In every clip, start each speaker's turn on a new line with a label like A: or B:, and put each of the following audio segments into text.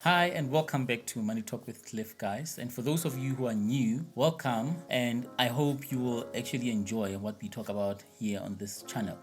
A: Hi, and welcome back to Money Talk with Cliff, guys. And for those of you who are new, welcome, and I hope you will actually enjoy what we talk about here on this channel.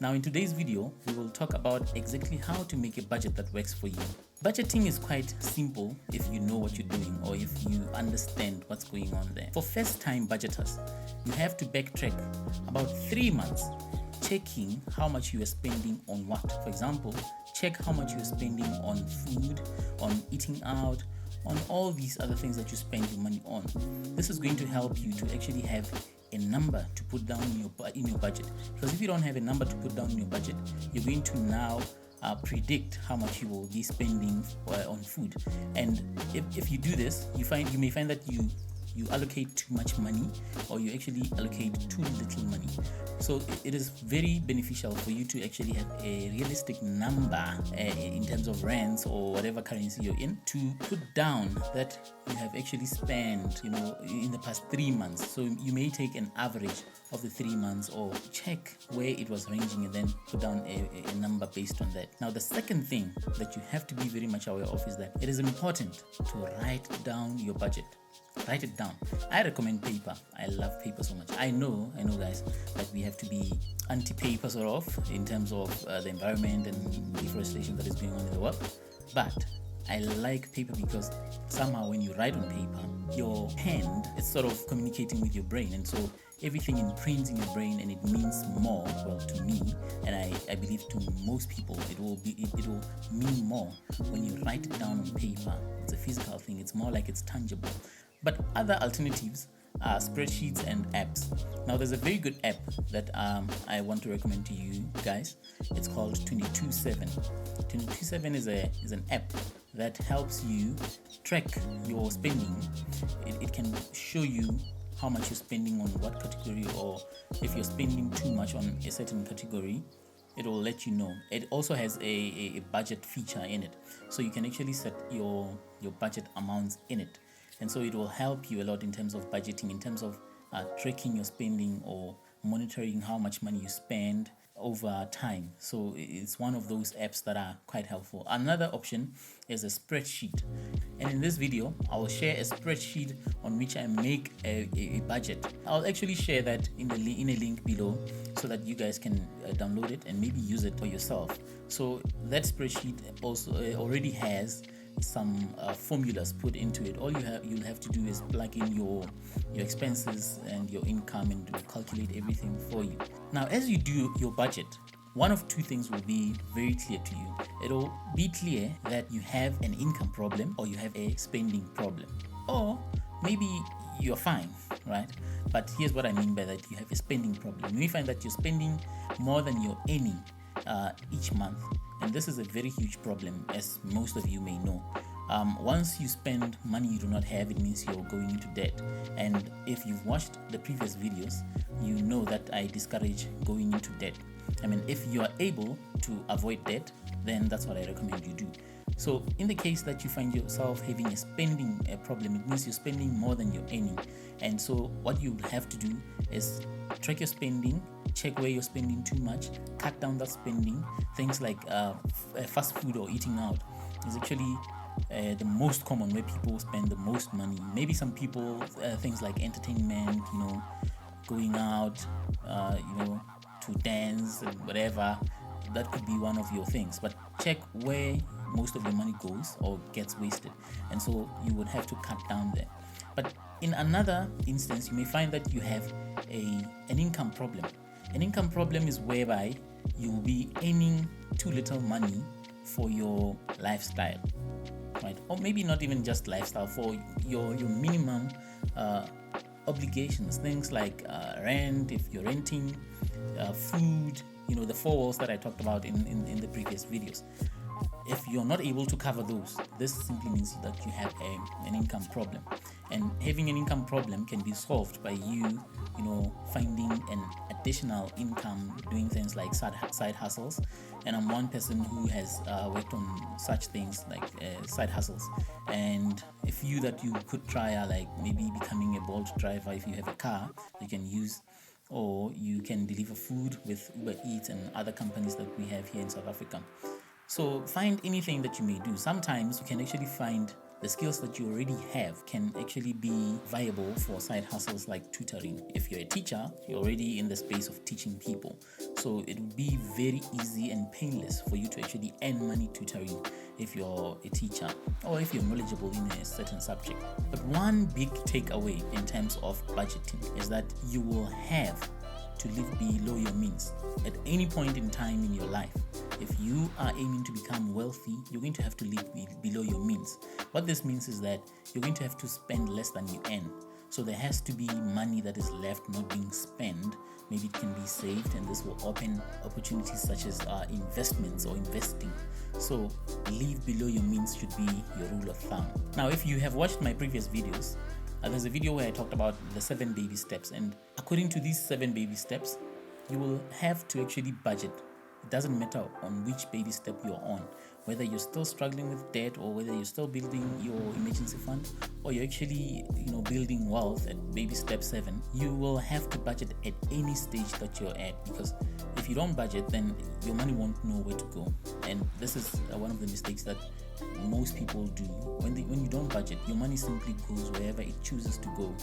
A: Now, in today's video, we will talk about exactly how to make a budget that works for you. Budgeting is quite simple if you know what you're doing or if you understand what's going on there. For first-time budgeters, you have to backtrack about 3 months, checking how much you are spending on what. For example, check how much you're spending on food, on eating out, on all these other things that you spend your money on. This is going to help you to actually have a number to put down in your budget. Because if you don't have a number to put down in your budget, you're going to now predict how much you will be spending on food. And if you do this, you may find that you allocate too much money, or you actually allocate too little money. So it is very beneficial for you to actually have a realistic number in terms of rands or whatever currency you're in, to put down that you have actually spent in the past 3 months. So you may take an average of the 3 months or check where it was ranging and then put down a number based on that. Now, the second thing that you have to be very much aware of is that it is important to write down your budget. Write it down. I recommend paper. I love paper so much. I know guys, that we have to be anti-paper sort of in terms of the environment and deforestation that is going on in the world, but I like paper because somehow when you write on paper, your hand is sort of communicating with your brain, and so everything imprints in your brain and it means more. Well, to me, and I believe to most people, it will mean more when you write it down on paper. It's a physical thing. It's more like it's tangible. But other alternatives are spreadsheets and apps. Now, there's a very good app that I want to recommend to you guys. It's called 22/7. 22/7 is an app that helps you track your spending. It can show you how much you're spending on what category, or if you're spending too much on a certain category, it will let you know. It also has a budget feature in it, so you can actually set your budget amounts in it. And so it will help you a lot in terms of budgeting, in terms of tracking your spending or monitoring how much money you spend over time. So it's one of those apps that are quite helpful. Another option is a spreadsheet. And in this video, I will share a spreadsheet on which I make a budget. I'll actually share that in a link below so that you guys can download it and maybe use it for yourself. So that spreadsheet also already has some formulas put into it. All you'll have to do is plug in your expenses and your income, and it will calculate everything for you. Now, as you do your budget, one of two things will be very clear to you. It'll be clear that you have an income problem or you have a spending problem, or maybe you're fine, right? But here's what I mean by that: you have a spending problem. You may find that you're spending more than you're earning each month. And this is a very huge problem, as most of you may know. Once you spend money you do not have, it means you're going into debt. And if you've watched the previous videos, you know that I discourage going into debt. I mean, if you are able to avoid debt, then that's what I recommend you do. So in the case that you find yourself having a spending problem, it means you're spending more than you're earning. And so what you have to do is track your spending, check where you're spending too much, cut down that spending. Things like fast food or eating out is actually the most common, where people spend the most money. Maybe some people, things like entertainment, going out, to dance and whatever, that could be one of your things. But check where most of your money goes or gets wasted, and so you would have to cut down there. But in another instance, you may find that you have an income problem. An income problem is whereby you will be earning too little money for your lifestyle, right? Or maybe not even just lifestyle, for your minimum obligations, things like rent, if you're renting, food, the four walls that I talked about in the previous videos. If you're not able to cover those, this simply means that you have an income problem. And having an income problem can be solved by you finding an additional income, doing things like side hustles. And I'm one person who has worked on such things like side hustles. And a few that you could try are like maybe becoming a Bolt driver if you have a car you can use, or you can deliver food with Uber Eats and other companies that we have here in South Africa. So find anything that you may do. Sometimes you can actually find the skills that you already have can actually be viable for side hustles like tutoring. If you're a teacher, you're already in the space of teaching people. So it would be very easy and painless for you to actually earn money tutoring if you're a teacher or if you're knowledgeable in a certain subject. But one big takeaway in terms of budgeting is that you will have to live below your means at any point in time in your life. If you are aiming to become wealthy, you're going to have to live below your means. What this means is that you're going to have to spend less than you earn. So there has to be money that is left not being spent. Maybe it can be saved, and this will open opportunities such as investments or investing. So live below your means should be your rule of thumb. Now, if you have watched my previous videos, there's a video where I talked about the 7 baby steps, and according to these 7 baby steps, you will have to actually budget. It doesn't matter on which baby step you're on, whether you're still struggling with debt or whether you're still building your emergency fund or you're actually building wealth at baby step 7. You will have to budget at any stage that you're at, because if you don't budget, then your money won't know where to go. And this is one of the mistakes that most people do. When you don't budget, your money simply goes wherever it chooses to go.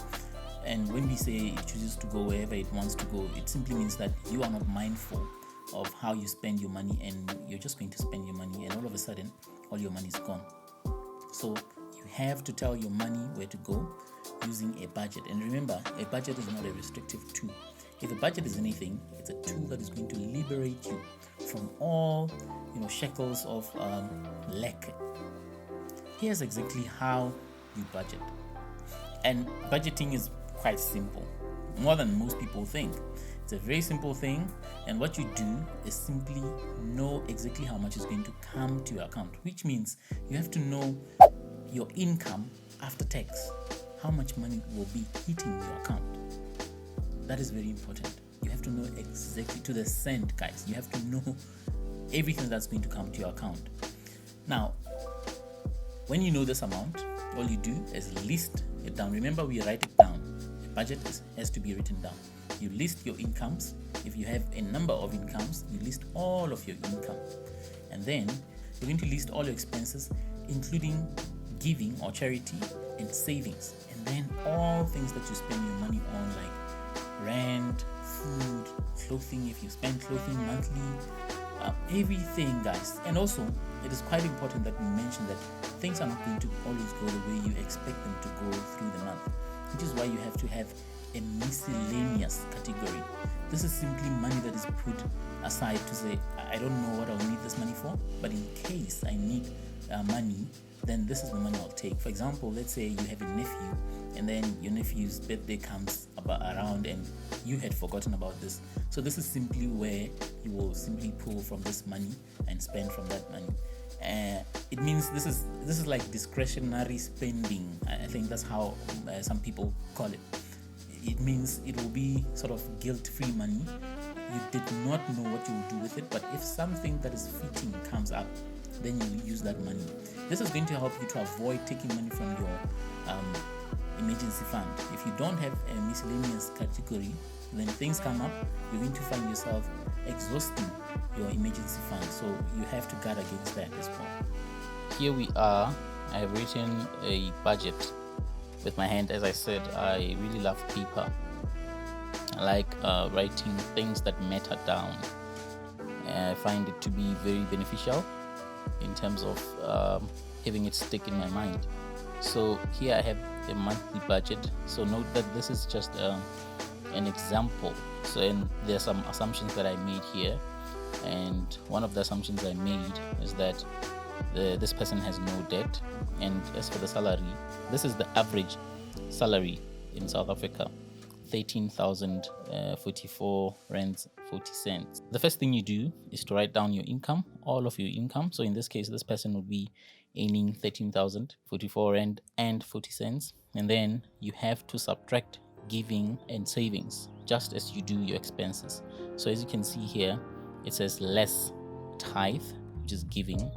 A: And when we say it chooses to go wherever it wants to go, it simply means that you are not mindful of how you spend your money, and you're just going to spend your money, and all of a sudden all your money is gone. So you have to tell your money where to go using a budget. And remember, a budget is not a restrictive tool. If a budget is anything, it's a tool that is going to liberate you from all shackles of lack. Here's exactly how you budget. And budgeting is quite simple, more than most people think. It's a very simple thing, and what you do is simply know exactly how much is going to come to your account, which means you have to know your income after tax, how much money will be hitting your account. That is very important. You have to know exactly to the cent, guys. You have to know everything that's going to come to your account. Now, when you know this amount, all you do is list it down. Remember, we write it down. The budget has to be written down. You list your incomes. If you have a number of incomes, you list all of your income. And then you're going to list all your expenses, including giving or charity and savings. And then all things that you spend your money on, like rent, food, clothing, if you spend clothing monthly, everything, guys. And also, it is quite important that we mention that things are not going to always go the way you expect them to go through the month, which is why you have to have a miscellaneous category. This is simply money that is put aside to say, I don't know what I'll need this money for, but in case I need money, then this is the money I'll take. For example, let's say you have a nephew, and then your nephew's birthday comes around and you had forgotten about this. So this is simply where you will simply pull from this money and spend from that money. It means this is like discretionary spending. I think that's how some people call it. It means it will be sort of guilt-free money. You did not know what you will do with it, but if something that is fitting comes up, then you use that money. This is going to help you to avoid taking money from your emergency fund. If you don't have a miscellaneous category, when things come up, you're going to find yourself exhausting your emergency fund. So you have to guard against that as well. Here we are. I have written a budget with my hand. As I said, I really love paper. I like writing things that matter down. I find it to be very beneficial in terms of having it stick in my mind. So here I have a monthly budget. So note that this is just an example. So and there are some assumptions that I made here, and one of the assumptions I made is that this person has no debt. And as for the salary, this is the average salary in South Africa, 13,044 rands 40 cents. The first thing you do is to write down your income, all of your income. So in this case, this person would be earning 13,044 rand and 40 cents. And then you have to subtract giving and savings, just as you do your expenses. So as you can see here, it says less tithe, which is giving,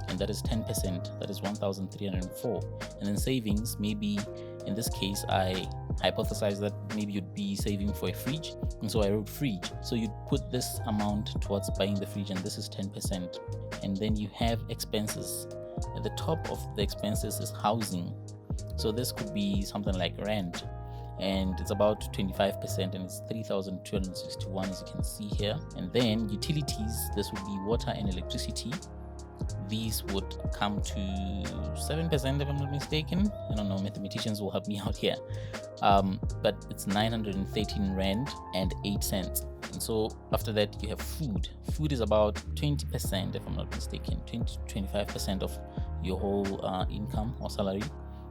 A: and that is 10%, that is 1,304. And then savings, maybe in this case I hypothesized that maybe you'd be saving for a fridge, and so I wrote fridge. So you'd put this amount towards buying the fridge, and this is 10%. And then you have expenses. At the top of the expenses is housing, so this could be something like rent, and it's about 25%, and it's 3,261 as you can see here. And then utilities, this would be water and electricity. These would come to 7% if I'm not mistaken. I don't know, mathematicians will help me out here. But it's 913 rand and 8 cents. And so after that you have food. Food is about 20% if I'm not mistaken, 20 to 25% of your whole income or salary.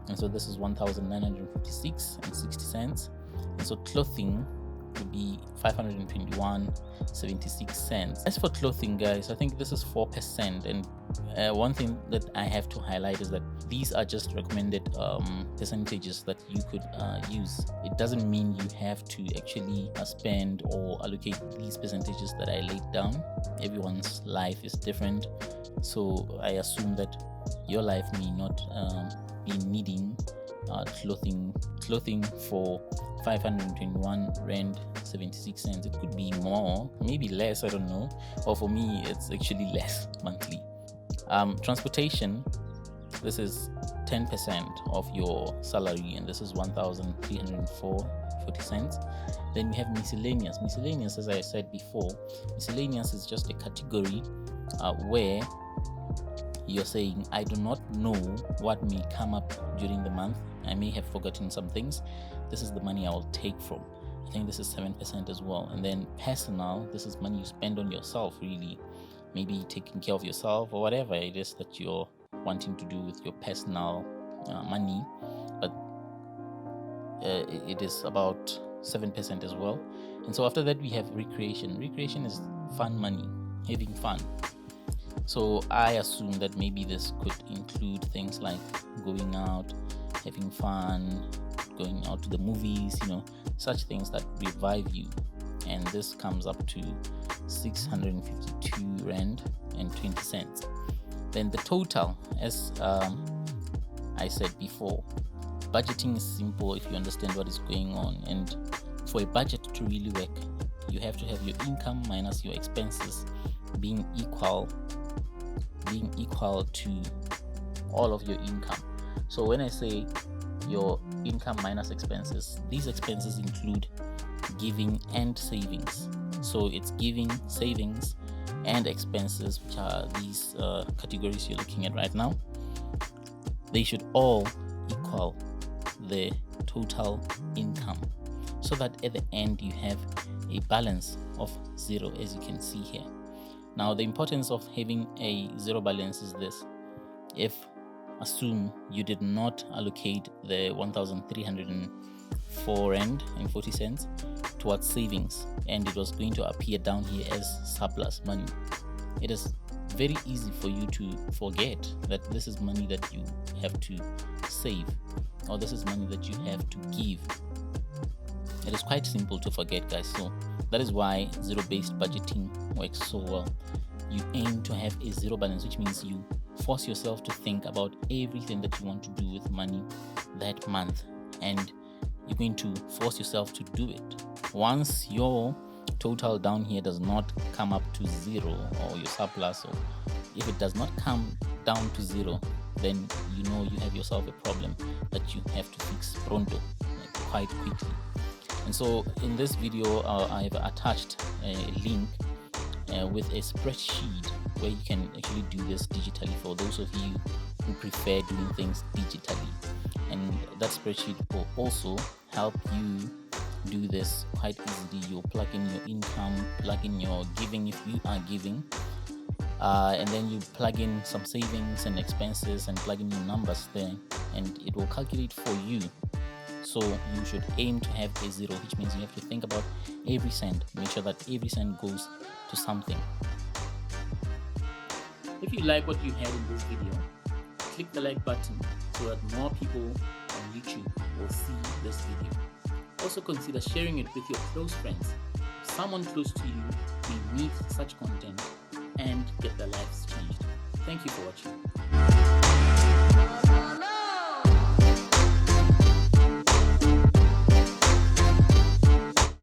A: And so this is 1,956 and 60 cents. And so clothing would be 521.76 cents. As for clothing, guys, I think this is 4%. And one thing that I have to highlight is that these are just recommended percentages that you could use. It doesn't mean you have to actually spend or allocate these percentages that I laid down. Everyone's life is different, so I assume that your life may not be needing clothing for 521 rand 76 cents. It could be more, maybe less, I don't know. Or for me, it's actually less monthly. Transportation, this is 10% of your salary, and this is 1,304.40 cents. Then we have miscellaneous. Miscellaneous, as I said before, miscellaneous is just a category where you're saying, I do not know what may come up during the month. I may have forgotten some things. This is the money I will take from. I think this is 7% as well. And then personal, this is money you spend on yourself, really. Maybe taking care of yourself or whatever it is that you're wanting to do with your personal money. But it is about 7% as well. And so after that we have recreation. Recreation is fun money, having fun. So I assume that maybe this could include things like going out, having fun, going out to the movies, such things that revive you. And this comes up to 652 rand and 20 cents. Then the total, as I said before, budgeting is simple if you understand what is going on. And for a budget to really work, you have to have your income minus your expenses being equal to all of your income. So when I say your income minus expenses, these expenses include giving and savings. So it's giving, savings, and expenses, which are these categories you're looking at right now. They should all equal the total income, so that at the end you have a balance of 0, as you can see here. Now, the importance of having a 0 balance is this. Assume you did not allocate the 1,304 rand and 40 cents towards savings, and it was going to appear down here as surplus money. It is very easy for you to forget that this is money that you have to save, or this is money that you have to give. It is quite simple to forget, guys. So that is why zero-based budgeting works so well. You aim to have a 0 balance, which means you force yourself to think about everything that you want to do with money that month, and you're going to force yourself to do it. Once your total down here does not come up to 0, or your surplus, or if it does not come down to 0, then you know you have yourself a problem that you have to fix pronto, quite quickly. And so in this video I have attached a link with a spreadsheet where you can actually do this digitally, for those of you who prefer doing things digitally. And that spreadsheet will also help you do this quite easily. You'll plug in your income, plug in your giving if you are giving, and then you plug in some savings and expenses and plug in your numbers there, and it will calculate for you. So you should aim to have a 0, which means you have to think about every cent. Make sure that every cent goes to something. If you like what you heard in this video, click the like button so that more people on YouTube will see this video. Also consider sharing it with your close friends. Someone close to you may need such content and get their lives changed. Thank you for watching.